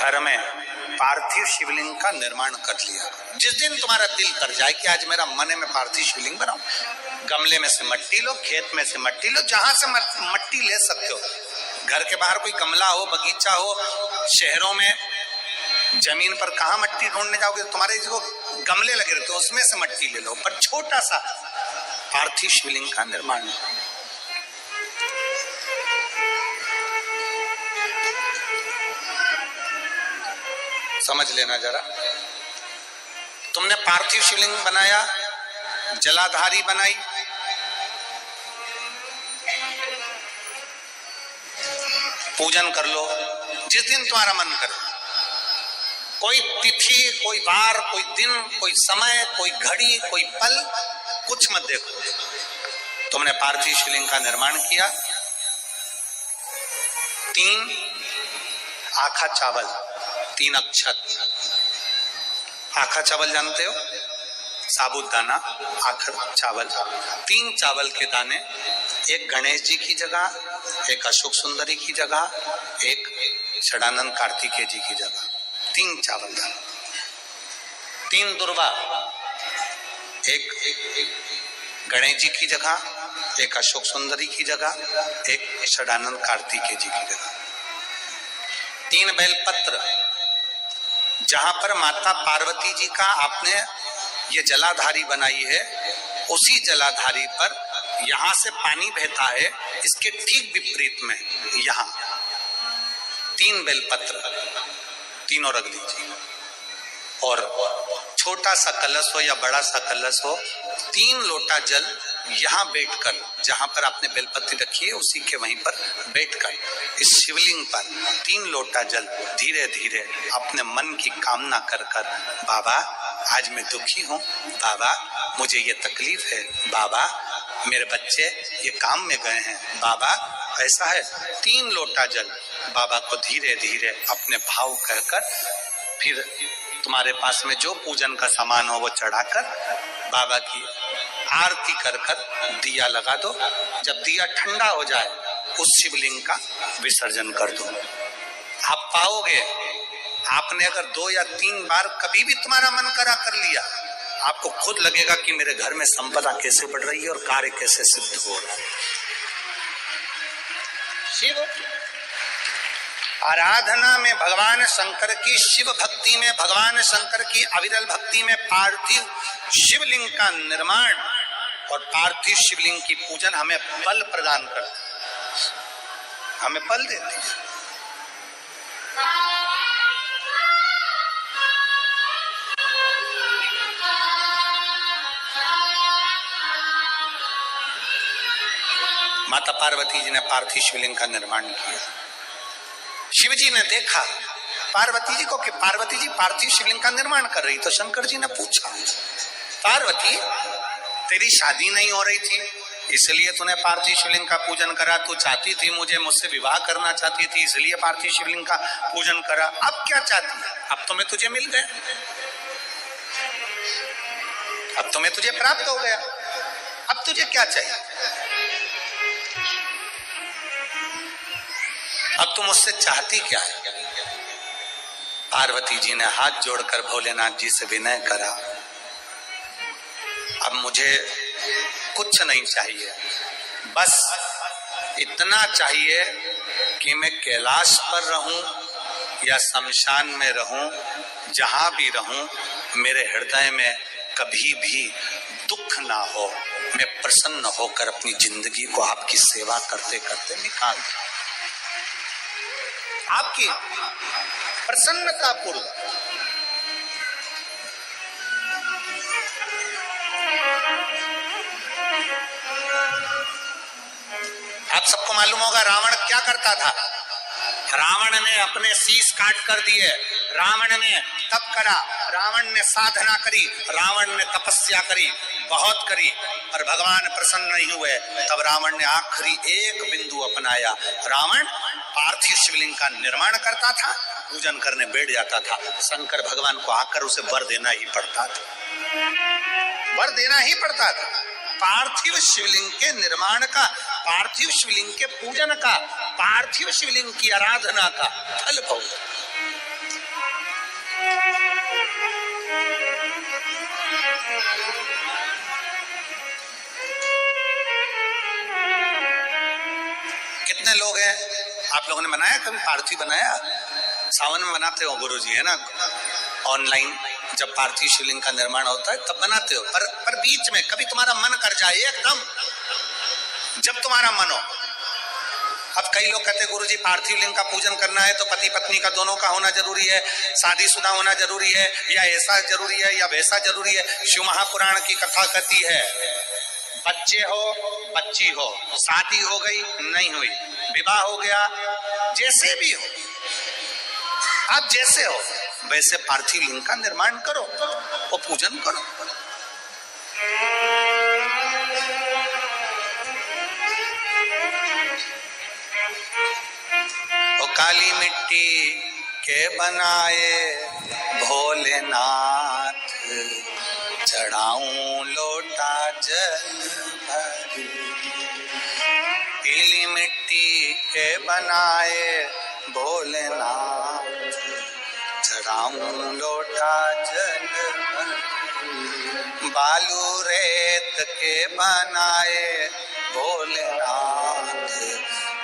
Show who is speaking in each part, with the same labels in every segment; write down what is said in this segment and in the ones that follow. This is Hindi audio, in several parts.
Speaker 1: घर में पार्थिव शिवलिंग का निर्माण कर लिया। जिस दिन तुम्हारा दिल कर जाए कि आज मेरा मन है मैं पार्थिव शिवलिंग बनाऊं, गमले में से मट्टी लो, खेत में से मट्टी लो, जहां से मट्टी ले सकते हो। घर के बाहर कोई गमला हो, बगीचा हो, शहरों में जमीन पर कहां मट्टी ढूंढने जाओगे, तुम्हारे जो गमले लगे रहते हो उसमें से मट्टी ले लो, पर छोटा सा पार्थिव शिवलिंग का निर्माण। समझ लेना जरा, तुमने पार्थिव शिवलिंग बनाया, जलाधारी बनाई, पूजन कर लो जिस दिन तुम्हारा मन करे। कोई तिथि, कोई वार, कोई दिन, कोई समय, कोई घड़ी, कोई पल कुछ मत देखो। तुमने पार्थिव शिवलिंग का निर्माण किया। 3 आखा चावल, 3 अक्षत। आखा चावल जानते हो, साबुदाना, आखा चावल। 3 चावल के दाने, एक गणेश जी की जगह, एक अशोक सुंदरी की जगह, एक षडानंद कार्तिकेय जी की जगह। 3 चावल दाने। 3 दुर्वा, एक गणेश जी की जगह, एक अशोक सुंदरी की जगह, एक षडानंद कार्तिकेय जी की जगह। 3 बेलपत्र, जहां पर माता पार्वती जी का आपने ये जलाधारी बनाई है, उसी जलाधारी पर यहां से पानी बहता है, इसके ठीक विपरीत में यहां 3 बेलपत्र, तीनों रख लीजिए। और छोटा सा कलश हो या बड़ा सा कलश हो, 3 लोटा जल यहां बैठकर, जहां पर आपने बेलपत्ती रखी है उसी के वहीं पर बैठकर इस शिवलिंग पर 3 लोटा जल धीरे धीरे अपने मन की कामना कर कर, बाबा आज मैं दुखी हूं, बाबा मुझे ये तकलीफ है, बाबा मेरे बच्चे ये काम में गए हैं, बाबा ऐसा है। 3 लोटा जल बाबा को धीरे धीरे अपने भाव कहकर, फिर तुम्हारे पास में जो पूजन का सामान हो वो चढ़ाकर बाबा की आरती कर कर दिया लगा दो। जब दिया ठंडा हो जाए उस शिवलिंग का विसर्जन कर दो। आप पाओगे, आपने अगर 2 या 3 बार कभी भी तुम्हारा मन करा कर लिया, आपको खुद लगेगा कि मेरे घर में संपदा कैसे बढ़ रही है और कार्य कैसे सिद्ध हो रहा है। शिव आराधना में भगवान शंकर की, शिव भक्ति में भगवान शंकर की अविरल भक्ति में पार्थिव शिवलिंग का निर्माण और पार्थिव शिवलिंग की पूजन हमें बल प्रदान करती है, हमें बल देती है। माता पार्वती जी ने पार्थिव शिवलिंग का निर्माण किया। शिव जी ने देखा पार्वती जी को कि पार्वती जी पार्थिव शिवलिंग का निर्माण कर रही, तो शंकर जी ने पूछा, पार्वती तेरी शादी नहीं हो रही थी इसलिए तूने पार्थिव शिवलिंग का पूजन करा, तू चाहती थी मुझसे विवाह करना चाहती थी इसलिए पार्थिव शिवलिंग का पूजन करा, अब क्या चाहती है? अब तो मैं तुझे मिल गया, अब तो मैं तुझे प्राप्त हो गया, अब तुझे क्या चाहिए? अब तुम मुझसे चाहती क्या है? पार्वती जी ने हाथ जोड़कर भोलेनाथ जी से विनय करा, अब मुझे कुछ नहीं चाहिए, बस इतना चाहिए कि मैं कैलाश पर रहूं या शमशान में रहूं, जहां भी रहूं मेरे हृदय में कभी भी दुख ना हो, मैं प्रसन्न होकर अपनी जिंदगी को आपकी सेवा करते करते निकाल दूं। आपकी प्रसन्नता पूर्वक। आप सबको मालूम होगा रावण क्या करता था। रावण ने अपने शीश काट कर दिए, रावण ने तप करा, रावण ने साधना करी, रावण ने तपस्या करी, बहुत करी, पर भगवान प्रसन्न नहीं हुए। तब रावण ने आखिरी एक बिंदु अपनाया। रावण पार्थिव शिवलिंग का निर्माण करता था, पूजन करने बैठ जाता था। शंकर भगवान को आकर उसे वर देना ही पड़ता था, वर देना ही पड़ता था। पार्थिव शिवलिंग के निर्माण का, पार्थिव शिवलिंग के पूजन का, पार्थिव शिवलिंग की आराधना का फल भोग। कितने लोग हैं आप लोगों ने बनाया, कभी पार्थिव बनाया? सावन में बनाते हो गुरुजी, है ना, ऑनलाइन जब पार्थिव शिवलिंग का निर्माण होता है तब बनाते हो, पर बीच में कभी तुम्हारा मन कर जाए एकदम, जब तुम्हारा मन हो। अब कई लोग कहते हैं गुरुजी पार्थिव लिंग का पूजन करना है तो पति पत्नी का दोनों का होना जरूरी है, शादीशुदा होना जरूरी है, या ऐसा जरूरी है या वैसा जरूरी है। शिव महापुराण की कथा कहती है बच्चे हो बच्ची हो, शादी हो गई नहीं हुई, विवाह हो गया, जैसे भी हो, आप जैसे हो वैसे पार्थिव लिंग का निर्माण करो और पूजन करो। ओ काली मिट्टी के बनाए भोलेनाथ, चढ़ाऊं लोटा जल भर। पीली मिट्टी के बनाए भोलेनाथ, चढ़ाऊं लोटा जल भर। बालू रेत के बनाए भोलेनाथ,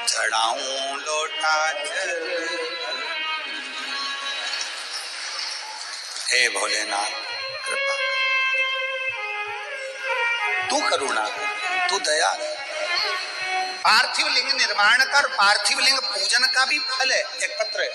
Speaker 1: चढ़ाऊं लोटा जल भर। हे भोलेनाथ कृपा, तू करुणा कर, तू दया कर। पार्थिव लिंग निर्माण कर, पार्थिव लिंग पूजन का भी फल है। एक पत्र है।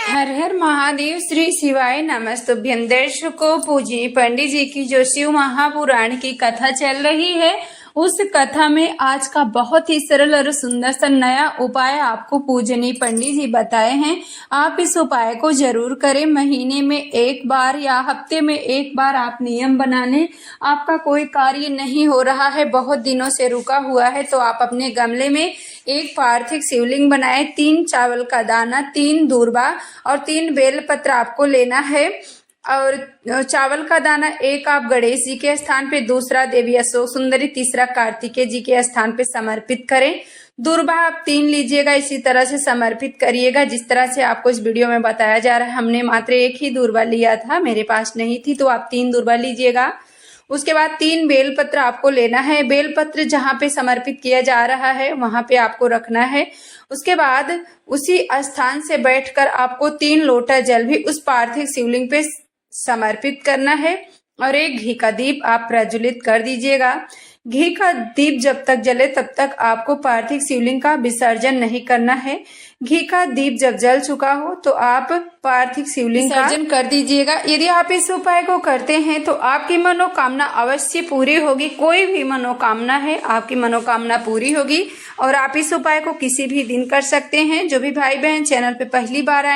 Speaker 2: हर हर महादेव, श्री शिवाय नमस्तुभ्यं। दर्शकों, पूज्य पंडित जी की जो शिव महापुराण की कथा चल रही है, उस कथा में आज का बहुत ही सरल और सुंदर सा नया उपाय आपको पूजनीय पंडित जी बताए हैं। आप इस उपाय को जरूर करें। महीने में एक बार या हफ्ते में एक बार आप नियम बना लें। आपका कोई कार्य नहीं हो रहा है, बहुत दिनों से रुका हुआ है, तो आप अपने गमले में एक पार्थिव शिवलिंग बनाए। 3 चावल का दाना, 3 दूर्वा और 3 बेलपत्र आपको लेना है। और चावल का दाना एक आप गणेश जी के स्थान पे, दूसरा देवी अशोक सुंदरी, तीसरा कार्तिकेय जी के स्थान पे समर्पित करें। दूर्वा आप 3 लीजिएगा, इसी तरह से समर्पित करिएगा जिस तरह से आपको इस वीडियो में बताया जा रहा है। हमने मात्र एक ही दूर्वा लिया था, मेरे पास नहीं थी, तो आप 3 दूर्वा लीजिएगा। उसके बाद 3 बेलपत्र आपको लेना है। बेलपत्र जहाँ पे समर्पित किया जा रहा है वहां पे आपको रखना है। उसके बाद उसी स्थान से बैठकर आपको 3 लोटा जल भी उस पार्थिव शिवलिंग पे समर्पित करना है और एक घी का दीप आप प्रज्वलित कर दीजिएगा। घी का दीप जब तक जले तब तक आपको पार्थिव शिवलिंग का विसर्जन नहीं करना है। घी का दीप जब जल चुका हो तो आप पार्थिव शिवलिंग का विसर्जन कर दीजिएगा। यदि आप इस उपाय को करते हैं तो आपकी मनोकामना अवश्य पूरी होगी। कोई भी मनोकामना है, आपकी मनोकामना पूरी होगी। और आप इस उपाय को किसी भी दिन कर सकते हैं। जो भी भाई बहन चैनल पे पहली बार आए